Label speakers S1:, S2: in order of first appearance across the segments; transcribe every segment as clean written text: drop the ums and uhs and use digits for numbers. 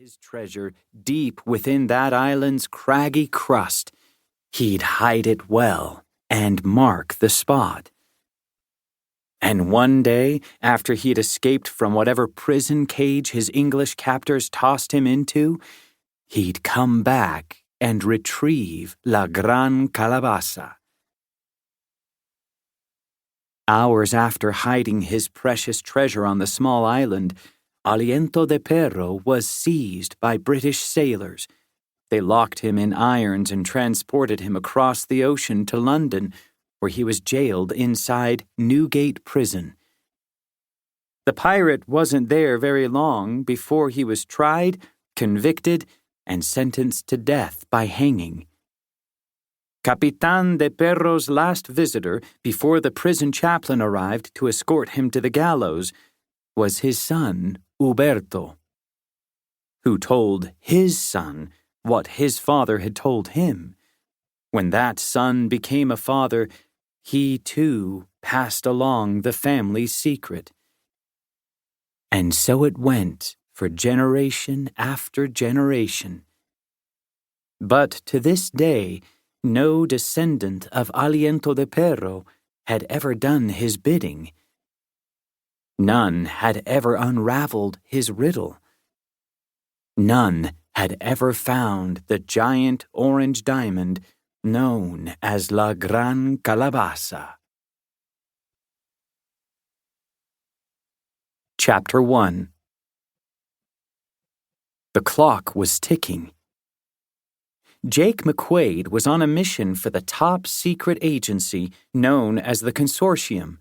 S1: his treasure deep within that island's craggy crust, he'd hide it well and mark the spot. And one day, after he'd escaped from whatever prison cage his English captors tossed him into, he'd come back and retrieve La Gran Calabaza. Hours after hiding his precious treasure on the small island, Aliento de Perro was seized by British sailors. They locked him in irons and transported him across the ocean to London, where he was jailed inside Newgate Prison. The pirate wasn't there very long before he was tried, convicted, and sentenced to death by hanging. Capitan de Perro's last visitor, before the prison chaplain arrived to escort him to the gallows, was his son, Uberto, who told his son what his father had told him. When that son became a father, he too passed along the family secret. And so it went for generation after generation. But to this day, no descendant of Aliento de Perro had ever done his bidding. None had ever unraveled his riddle. None had ever found the giant orange diamond known as La Gran Calabaza. Chapter 1. The clock was ticking. Jake McQuade was on a mission for the top secret agency known as the Consortium.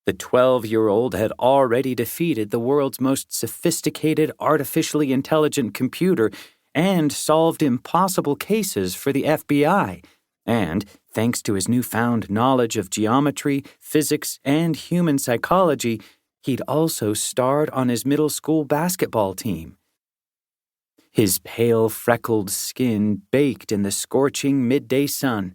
S1: The 12-year-old had already defeated the world's most sophisticated artificially intelligent computer and solved impossible cases for the FBI. And, thanks to his newfound knowledge of geometry, physics, and human psychology, he'd also starred on his middle school basketball team. His pale, freckled skin baked in the scorching midday sun.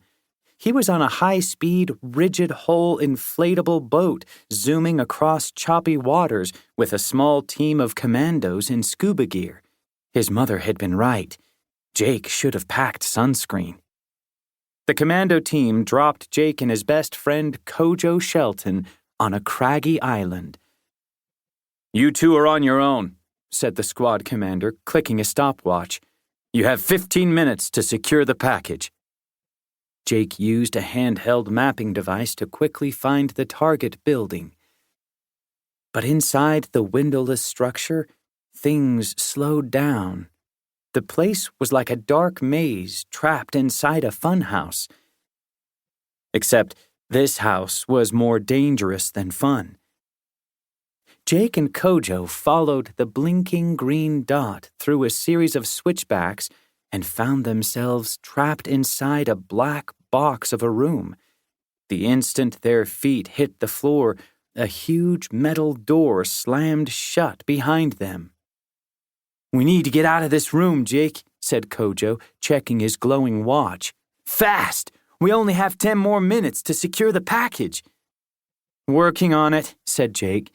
S1: He was on a high-speed, rigid-hull inflatable boat zooming across choppy waters with a small team of commandos in scuba gear. His mother had been right. Jake should have packed sunscreen. The commando team dropped Jake and his best friend Kojo Shelton on a craggy island. "You two are on your own," said the squad commander, clicking a stopwatch. "You have 15 minutes to secure the package." Jake used a handheld mapping device to quickly find the target building. But inside the windowless structure, things slowed down. The place was like a dark maze trapped inside a funhouse. Except this house was more dangerous than fun. Jake and Kojo followed the blinking green dot through a series of switchbacks and found themselves trapped inside a black box of a room. The instant their feet hit the floor, a huge metal door slammed shut behind them. "We need to get out of this room, Jake," said Kojo, checking his glowing watch. "Fast! We only have 10 more minutes to secure the package." "Working on it," said Jake.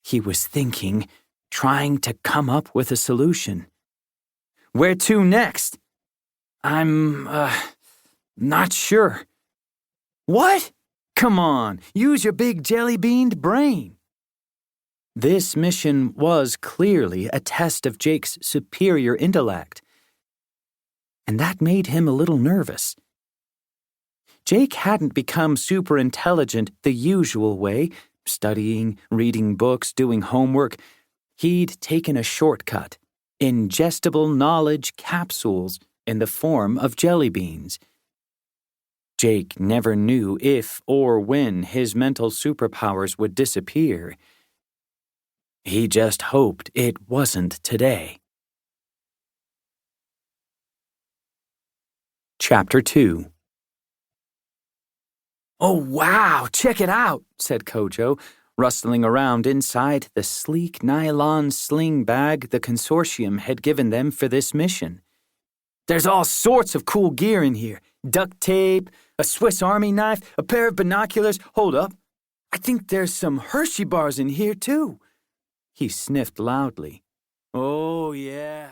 S1: He was thinking, trying to come up with a solution. "Where to next?" I'm not sure." "What? Come on, use your big jelly-beaned brain." This mission was clearly a test of Jake's superior intellect, and that made him a little nervous. Jake hadn't become super intelligent the usual way, studying, reading books, doing homework. He'd taken a shortcut, ingestible knowledge capsules in the form of jelly beans. Jake never knew if or when his mental superpowers would disappear. He just hoped it wasn't today. Chapter 2. "Oh, wow, check it out," said Kojo, rustling around inside the sleek nylon sling bag the Consortium had given them for this mission. "There's all sorts of cool gear in here. Duct tape, a Swiss Army knife, a pair of binoculars. Hold up. I think there's some Hershey bars in here, too." He sniffed loudly. "Oh, yeah,